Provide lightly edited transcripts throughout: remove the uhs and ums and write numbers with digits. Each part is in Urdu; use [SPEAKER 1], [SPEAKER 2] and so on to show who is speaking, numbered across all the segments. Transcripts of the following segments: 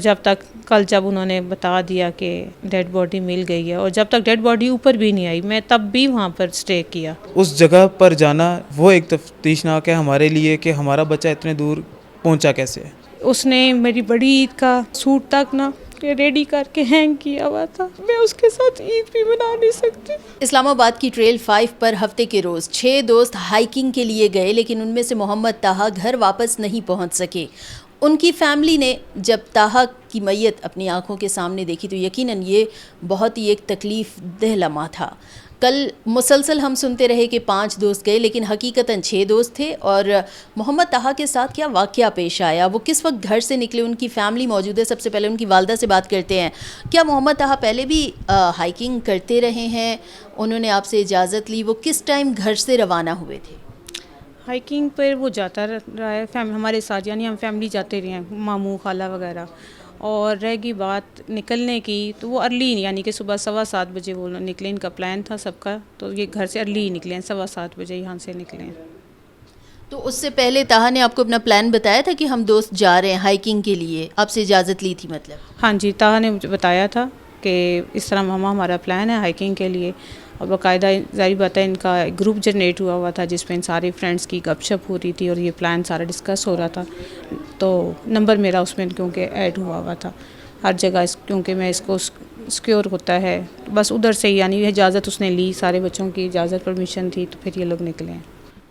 [SPEAKER 1] جب تک کل جب انہوں نے بتا دیا کہ ڈیڈ باڈی مل گئی ہے، اور جب تک ڈیڈ باڈی اوپر بھی نہیں آئی میں تب بھی وہاں پر اسٹے کیا.
[SPEAKER 2] اس جگہ پر جانا وہ ایک تفتیشناک ہے ہمارے لیے کہ ہمارا بچہ اتنے دور پہنچا کیسے ہے.
[SPEAKER 1] اس نے میری بڑی عید کا سوٹ تک نا ریڈی کر کے ہینگ کیا ہوا تھا، میں اس کے ساتھ عید بھی منا نہیں سکتی.
[SPEAKER 3] اسلام آباد کی ٹریل 5 پر ہفتے کے روز 6 دوست ہائیکنگ کے لیے گئے، لیکن ان میں سے محمد طاہا گھر واپس نہیں پہنچ سکے. ان کی فیملی نے جب طاہا کی میت اپنی آنکھوں کے سامنے دیکھی تو یقیناً یہ بہت ہی ایک تکلیف دہ لمحہ تھا. کل مسلسل ہم سنتے رہے کہ 5 دوست گئے، لیکن حقیقتاً 6 دوست تھے. اور محمد طاہا کے ساتھ کیا واقعہ پیش آیا، وہ کس وقت گھر سے نکلے، ان کی فیملی موجود ہے. سب سے پہلے ان کی والدہ سے بات کرتے ہیں. کیا محمد طاہا پہلے بھی ہائیکنگ کرتے رہے ہیں؟ انہوں نے آپ سے اجازت لی، وہ کس ٹائم گھر سے روانہ ہوئے تھے؟
[SPEAKER 1] ہائیکنگ پر وہ جاتا رہا ہے ہمارے ساتھ، یعنی ہم فیملی جاتے رہے ہیں، ماموں خالہ وغیرہ. اور رہ گئی بات نکلنے کی تو وہ ارلی، یعنی کہ صبح 7:15 بجے وہ نکلے. ان کا پلان تھا سب کا، تو یہ گھر سے ارلی نکلے ہیں، 7:15 بجے یہاں سے نکلے ہیں.
[SPEAKER 3] تو اس سے پہلے طاہا نے آپ کو اپنا پلان بتایا تھا کہ ہم دوست جا رہے ہیں ہائیکنگ کے لیے، آپ سے اجازت لی تھی مطلب؟
[SPEAKER 1] ہاں جی، طاہا نے مجھے بتایا تھا کہ اس طرح ماما ہمارا پلان ہے ہائیکنگ کے لیے. اور باقاعدہ ظاہر بات ہے ان کا گروپ جنریٹ ہوا تھا جس میں ان سارے فرینڈس کی گپ شپ ہو رہی تھی اور یہ پلان سارا ڈسکس ہو رہا تھا. تو نمبر میرا اس میں کیونکہ ایڈ ہوا تھا ہر جگہ، کیونکہ میں اس کو سیکیور ہوتا ہے بس ادھر سے ہی، یعنی اجازت اس نے لی، سارے بچوں کی اجازت پرمیشن تھی، تو پھر یہ لوگ نکلے ہیں.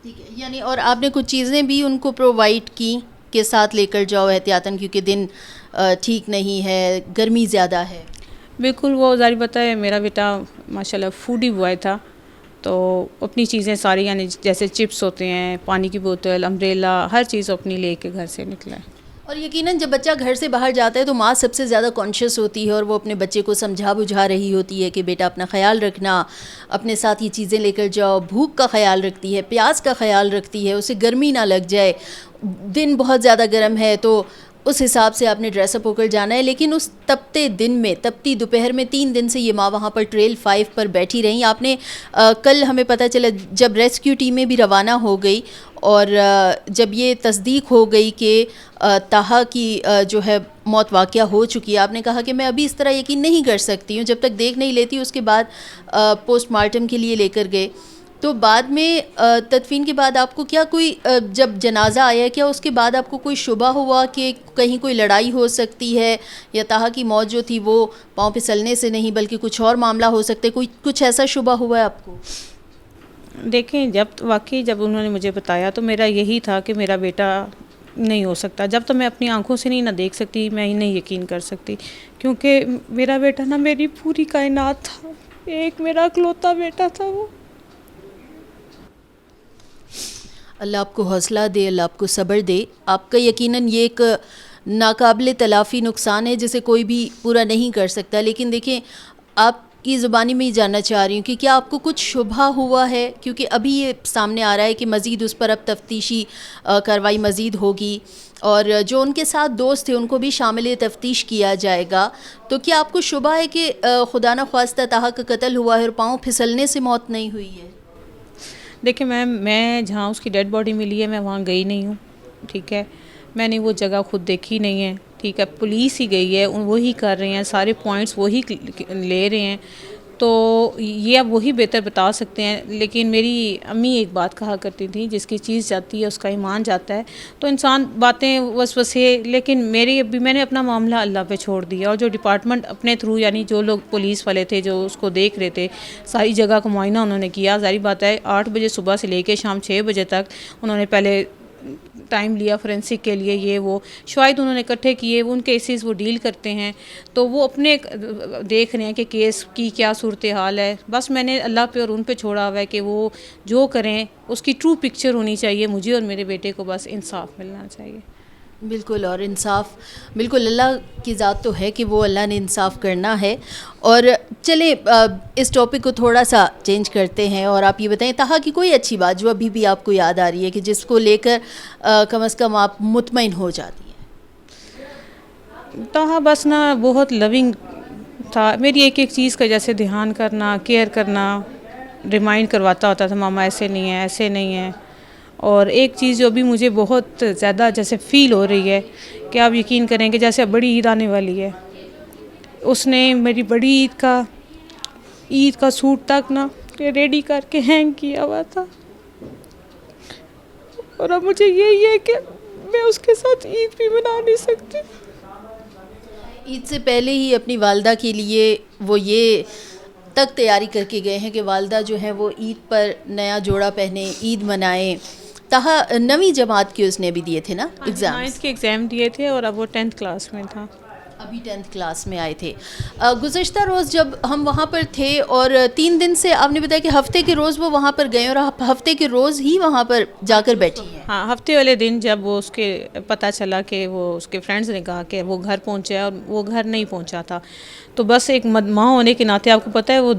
[SPEAKER 3] ٹھیک ہے، یعنی اور آپ نے کچھ چیزیں بھی ان کو پرووائڈ کی کہ ساتھ لے کر جاؤ احتیاطاً، کیونکہ دن ٹھیک نہیں ہے، گرمی زیادہ ہے.
[SPEAKER 1] بالکل، وہ ظاہر بتائے میرا بیٹا ماشاءاللہ فوڈی بوائے تھا، تو اپنی چیزیں ساری، یعنی جیسے چپس ہوتے ہیں، پانی کی بوتل، امبریلا، ہر چیز اپنی لے کے گھر سے نکلا ہے.
[SPEAKER 3] اور یقیناً جب بچہ گھر سے باہر جاتا ہے تو ماں سب سے زیادہ کانشیس ہوتی ہے، اور وہ اپنے بچے کو سمجھا بجھا رہی ہوتی ہے کہ بیٹا اپنا خیال رکھنا، اپنے ساتھ یہ چیزیں لے کر جاؤ. بھوک کا خیال رکھتی ہے، پیاس کا خیال رکھتی ہے، اسے گرمی نہ لگ جائے، دن بہت زیادہ گرم ہے تو اس حساب سے آپ نے ڈریس اپ ہو کر جانا ہے. لیکن اس تپتے دن میں، تپتی دوپہر میں 3 دن سے یہ ماں وہاں پر ٹریل 5 پر بیٹھی رہیں. آپ نے کل ہمیں پتہ چلا جب ریسکیو ٹیمیں بھی روانہ ہو گئی اور جب یہ تصدیق ہو گئی کہ طاہا کی جو ہے موت واقعہ ہو چکی ہے، آپ نے کہا کہ میں ابھی اس طرح یقین نہیں کر سکتی ہوں، جب تک دیکھ نہیں لیتی. اس کے بعد پوسٹ مارٹم کے لیے لے کر گئے. تو بعد میں تدفین کے بعد آپ کو کیا کوئی جب جنازہ آیا، کیا اس کے بعد آپ کو کوئی شبہ ہوا کہ کہیں کوئی لڑائی ہو سکتی ہے، یا طاہا کی موت جو تھی وہ پاؤں پھسلنے سے نہیں بلکہ کچھ اور معاملہ ہو سکتے، کوئی کچھ ایسا شبہ ہوا ہے آپ کو؟
[SPEAKER 1] دیکھیں، جب انہوں نے مجھے بتایا تو میرا یہی تھا کہ میرا بیٹا نہیں ہو سکتا. جب تک میں اپنی آنکھوں سے نہیں نہ دیکھ سکتی میں ہی نہیں یقین کر سکتی، کیونکہ میرا بیٹا نا میری پوری کائنات تھا، ایک میرا اکلوتا بیٹا تھا وہ.
[SPEAKER 3] اللہ آپ کو حوصلہ دے، اللہ آپ کو صبر دے. آپ کا یقیناً یہ ایک ناقابل تلافی نقصان ہے جسے کوئی بھی پورا نہیں کر سکتا. لیکن دیکھیں، آپ کی زبانی میں یہ جاننا چاہ رہی ہوں کہ کیا آپ کو کچھ شبہ ہوا ہے، کیونکہ ابھی یہ سامنے آ رہا ہے کہ مزید اس پر اب تفتیشی کارروائی مزید ہوگی، اور جو ان کے ساتھ دوست تھے ان کو بھی شامل تفتیش کیا جائے گا. تو کیا آپ کو شبہ ہے کہ خدا نخواستہ طاہا کا قتل ہوا ہے اور پاؤں پھسلنے سے موت نہیں ہوئی ہے؟
[SPEAKER 1] دیکھیں میں جہاں اس کی ڈیڈ باڈی ملی ہے میں وہاں گئی نہیں ہوں، ٹھیک ہے، میں نے وہ جگہ خود دیکھی نہیں ہے، ٹھیک ہے، پولیس ہی گئی ہے، وہی کر رہے ہیں، سارے پوائنٹس وہی لے رہے ہیں، تو یہ اب وہی بہتر بتا سکتے ہیں. لیکن میری امی ایک بات کہا کرتی تھیں، جس کی چیز جاتی ہے اس کا ایمان جاتا ہے. تو انسان باتیں وسوسے، لیکن میں نے اپنا معاملہ اللہ پہ چھوڑ دیا. اور جو ڈپارٹمنٹ اپنے تھرو، یعنی جو لوگ پولیس والے تھے جو اس کو دیکھ رہے تھے، ساری جگہ کا معائنہ انہوں نے کیا. ظاہر بات ہے 8 بجے صبح سے لے کے شام 6 بجے تک انہوں نے پہلے ٹائم لیا فورینسک کے لیے، یہ وہ شواہد انہوں نے اکٹھے کیے، ان کیسز وہ ڈیل کرتے ہیں، تو وہ اپنے دیکھ رہے ہیں کہ کیس کی کیا صورتحال ہے. بس میں نے اللہ پہ اور ان پہ چھوڑا ہوا ہے کہ وہ جو کریں اس کی ٹرو پکچر ہونی چاہیے. مجھے اور میرے بیٹے کو بس انصاف ملنا چاہیے.
[SPEAKER 3] بالکل، اور انصاف بالکل اللہ کی ذات تو ہے کہ وہ اللہ نے انصاف کرنا ہے. اور چلیں اس ٹاپک کو تھوڑا سا چینج کرتے ہیں، اور آپ یہ بتائیں طاہا کی کوئی اچھی بات جو ابھی بھی آپ کو یاد آ رہی ہے کہ جس کو لے کر کم از کم آپ مطمئن ہو جاتی ہیں؟
[SPEAKER 1] طاہا بس نا بہت لونگ تھا، میری ایک ایک چیز کا جیسے دھیان کرنا، کیئر کرنا، ریمائنڈ کرواتا ہوتا تھا ماما ایسے نہیں ہے، ایسے نہیں ہے. اور ایک چیز جو بھی مجھے بہت زیادہ جیسے فیل ہو رہی ہے کہ آپ یقین کریں کہ جیسے اب بڑی عید آنے والی ہے، اس نے میری بڑی عید کا سوٹ تک نا ریڈی کر کے ہینگ کیا ہوا تھا، اور اب مجھے یہی ہے کہ میں اس کے ساتھ عید بھی منا نہیں سکتی۔
[SPEAKER 3] عید سے پہلے ہی اپنی والدہ کے لیے وہ یہ تک تیاری کر کے گئے ہیں کہ والدہ جو ہیں وہ عید پر نیا جوڑا پہنے، عید منائیں۔ تاہا 9ویں جماعت کے اس نے بھی دیے تھے نا ایگزام؟
[SPEAKER 1] 9th کے ایگزام دیے تھے اور اب وہ 10th کلاس میں تھا۔
[SPEAKER 3] ابھی 10th کلاس میں آئے تھے۔ گزشتہ روز جب ہم وہاں پر تھے اور 3 دن سے آپ نے بتایا کہ ہفتے کے روز وہ وہاں پر گئے اور ہفتے کے روز ہی وہاں پر جا کر بیٹھی ہیں۔
[SPEAKER 1] ہاں، ہفتے والے دن جب وہ اس کے پتہ چلا کہ وہ اس کے فرینڈز نے کہا کہ وہ گھر پہنچا ہے اور وہ گھر نہیں پہنچا تھا، تو بس ایک ماں ہونے کے ناطے آپ کو پتہ ہے وہ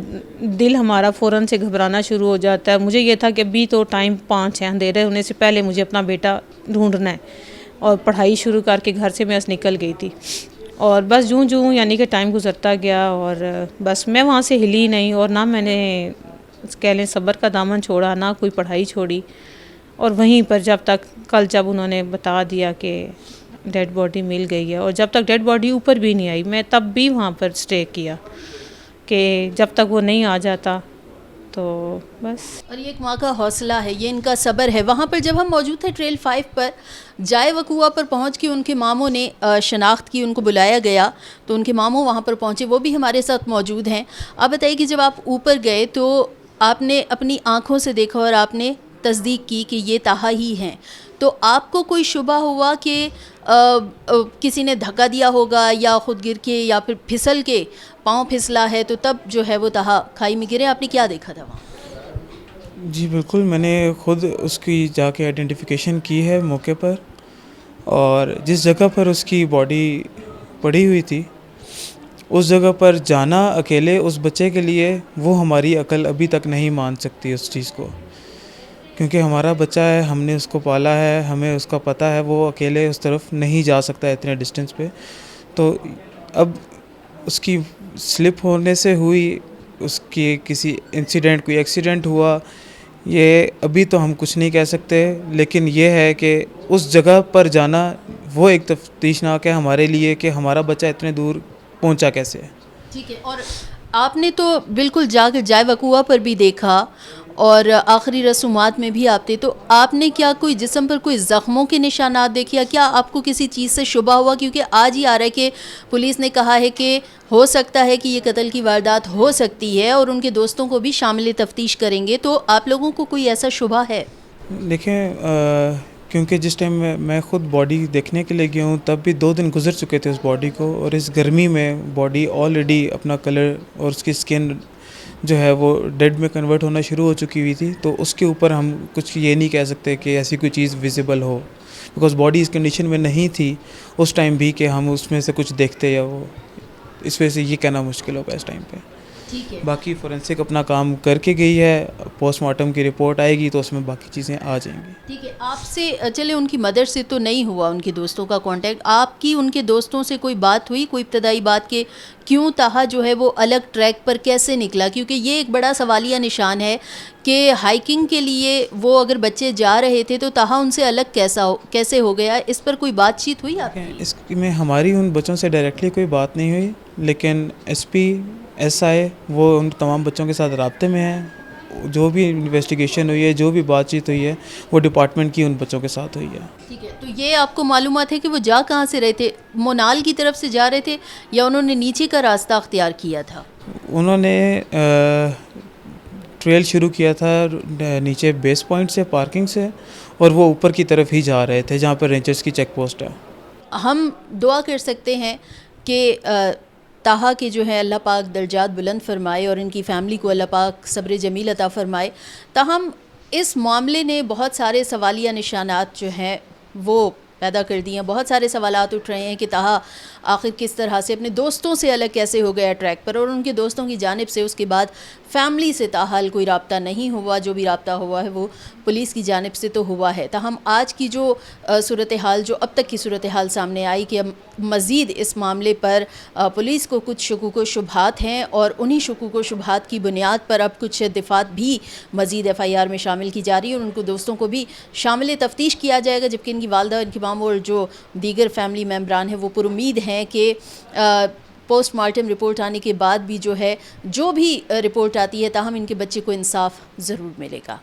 [SPEAKER 1] دل ہمارا فوراً سے گھبرانا شروع ہو جاتا ہے۔ مجھے یہ تھا کہ ابھی تو ٹائم 5 ہے، اندھیرے ہونے سے پہلے مجھے اپنا بیٹا ڈھونڈنا ہے، اور پڑھائی شروع کر کے گھر سے میں نکل گئی تھی، اور بس جوں یعنی کہ ٹائم گزرتا گیا اور بس میں وہاں سے ہلی نہیں، اور نہ میں نے کہہ لیں صبر کا دامن چھوڑا، نہ کوئی پڑھائی چھوڑی، اور وہیں پر جب تک کل جب انہوں نے بتا دیا کہ ڈیڈ باڈی مل گئی ہے، اور جب تک ڈیڈ باڈی اوپر بھی نہیں آئی میں تب بھی وہاں پر سٹے کیا کہ جب تک وہ نہیں آ جاتا تو بس۔
[SPEAKER 3] اور یہ ایک ماں کا حوصلہ ہے، یہ ان کا صبر ہے۔ وہاں پر جب ہم موجود تھے ٹریل 5 پر، جائے وقوعہ پر پہنچ کے ان کے ماموں نے شناخت کی، ان کو بلایا گیا تو ان کے ماموں وہاں پر پہنچے، وہ بھی ہمارے ساتھ موجود ہیں۔ آپ بتائیے کہ جب آپ اوپر گئے تو آپ نے اپنی آنکھوں سے دیکھا اور آپ نے تصدیق کی کہ یہ طاہا ہی ہیں، تو آپ کو کوئی شبہ ہوا کہ کسی نے دھکا دیا ہوگا یا خود گر کے یا پھر پھسل کے پاؤں پھسلا ہے تو تب جو ہے وہ طاہا کھائی میں گرے؟ آپ نے کیا دیکھا تھا وہاں؟
[SPEAKER 2] جی بالکل، میں نے خود اس کی جا کے آئیڈینٹیفیکیشن کی ہے موقع پر، اور جس جگہ پر اس کی باڈی پڑی ہوئی تھی اس جگہ پر جانا اکیلے اس بچے کے لیے، وہ ہماری عقل ابھی تک نہیں مان سکتی اس چیز کو، کیونکہ ہمارا بچہ ہے، ہم نے اس کو پالا ہے، ہمیں اس کا پتہ ہے، وہ اکیلے اس طرف نہیں جا سکتا اتنے ڈسٹینس پہ۔ تو اب اس کی سلپ ہونے سے ہوئی، اس کی کسی انسیڈنٹ، کوئی ایکسیڈنٹ ہوا، یہ ابھی تو ہم کچھ نہیں کہہ سکتے، لیکن یہ ہے کہ اس جگہ پر جانا وہ ایک تفتیشناک ہے ہمارے لیے کہ ہمارا بچہ اتنے دور پہنچا کیسے ہے۔
[SPEAKER 3] ٹھیک ہے، اور آپ نے تو بالکل جا کر جائے وقوعہ پر بھی دیکھا اور آخری رسومات میں بھی آپ تھے، تو آپ نے کیا کوئی جسم پر کوئی زخموں کے نشانات دیکھے، کیا آپ کو کسی چیز سے شبہ ہوا؟ کیونکہ آج ہی آ رہا ہے کہ پولیس نے کہا ہے کہ ہو سکتا ہے کہ یہ قتل کی واردات ہو سکتی ہے اور ان کے دوستوں کو بھی شامل تفتیش کریں گے، تو آپ لوگوں کو کوئی ایسا شبہ ہے؟
[SPEAKER 2] دیکھیں، کیونکہ جس ٹائم میں خود باڈی دیکھنے کے لیے گیا ہوں تب بھی 2 دن گزر چکے تھے اس باڈی کو، اور اس گرمی میں باڈی آلریڈی اپنا کلر اور اس کی سکن جو ہے وہ ڈیڈ میں کنورٹ ہونا شروع ہو چکی ہوئی تھی، تو اس کے اوپر ہم کچھ یہ نہیں کہہ سکتے کہ ایسی کوئی چیز ویزیبل ہو، بیکاز باڈی اس کنڈیشن میں نہیں تھی اس ٹائم بھی کہ ہم اس میں سے کچھ دیکھتے، یا وہ اس وجہ سے یہ کہنا مشکل ہوگا اس ٹائم پہ۔
[SPEAKER 3] ٹھیک ہے،
[SPEAKER 2] باقی فورینسک اپنا کام کر کے گئی ہے، پوسٹ مارٹم کی رپورٹ آئے گی تو اس میں باقی چیزیں آ جائیں گی۔
[SPEAKER 3] ٹھیک ہے، آپ سے چلے ان کی مدر سے تو نہیں ہوا ان کے دوستوں کا کانٹیکٹ، آپ کی ان کے دوستوں سے کوئی بات ہوئی، کوئی ابتدائی بات کہ کیوں طاہا جو ہے وہ الگ ٹریک پر کیسے نکلا؟ کیونکہ یہ ایک بڑا سوالیہ نشان ہے کہ ہائیکنگ کے لیے وہ اگر بچے جا رہے تھے تو طاہا ان سے الگ کیسے ہو گیا؟ اس پر کوئی بات چیت ہوئی آپ کی؟
[SPEAKER 2] اس میں ہماری ان بچوں سے ڈائریکٹلی کوئی بات نہیں ہوئی، لیکن ایس پی ایس آئی وہ ان تمام بچوں کے ساتھ رابطے میں ہیں، جو بھی انویسٹیگیشن ہوئی ہے، جو بھی بات چیت ہوئی ہے وہ ڈپارٹمنٹ کی ان بچوں کے ساتھ ہوئی ہے۔
[SPEAKER 3] ٹھیک ہے، تو یہ آپ کو معلومات ہے کہ وہ جا کہاں سے رہے تھے؟ مونال کی طرف سے جا رہے تھے یا انہوں نے نیچے کا راستہ اختیار کیا تھا؟
[SPEAKER 2] انہوں نے ٹریل شروع کیا تھا نیچے بیس پوائنٹ سے، پارکنگ سے، اور وہ اوپر کی طرف ہی جا رہے تھے جہاں پر رینجرز کی چیک پوسٹ ہے۔
[SPEAKER 3] ہم دعا کر سکتے ہیں کہ طاہا کے جو ہے اللہ پاک درجات بلند فرمائے اور ان کی فیملی کو اللہ پاک صبر جمیل عطا فرمائے۔ تاہم اس معاملے نے بہت سارے سوالیہ نشانات جو ہیں وہ پیدا کر دی ہیں، بہت سارے سوالات اٹھ رہے ہیں کہ طاہا آخر کس طرح سے اپنے دوستوں سے الگ کیسے ہو گیا ٹریک پر، اور ان کے دوستوں کی جانب سے اس کے بعد فیملی سے تاحال کوئی رابطہ نہیں ہوا، جو بھی رابطہ ہوا ہے وہ پولیس کی جانب سے تو ہوا ہے۔ تاہم آج کی جو صورتحال، جو اب تک کی صورتحال سامنے آئی کہ مزید اس معاملے پر پولیس کو کچھ شکوک و شبہات ہیں، اور انہی شکوک و شبہات کی بنیاد پر اب کچھ دفعات بھی مزید ایف آئی آر میں شامل کی جا رہی ہے، اور ان کو دوستوں کو بھی شامل تفتیش کیا جائے گا، جبکہ ان کی والدہ اور ان کے عوام اور جو دیگر فیملی ممبران ہیں وہ پر امید ہیں کہ پوسٹ مارٹم رپورٹ آنے کے بعد بھی جو ہے جو بھی رپورٹ آتی ہے تاہم ان کے بچے کو انصاف ضرور ملے گا.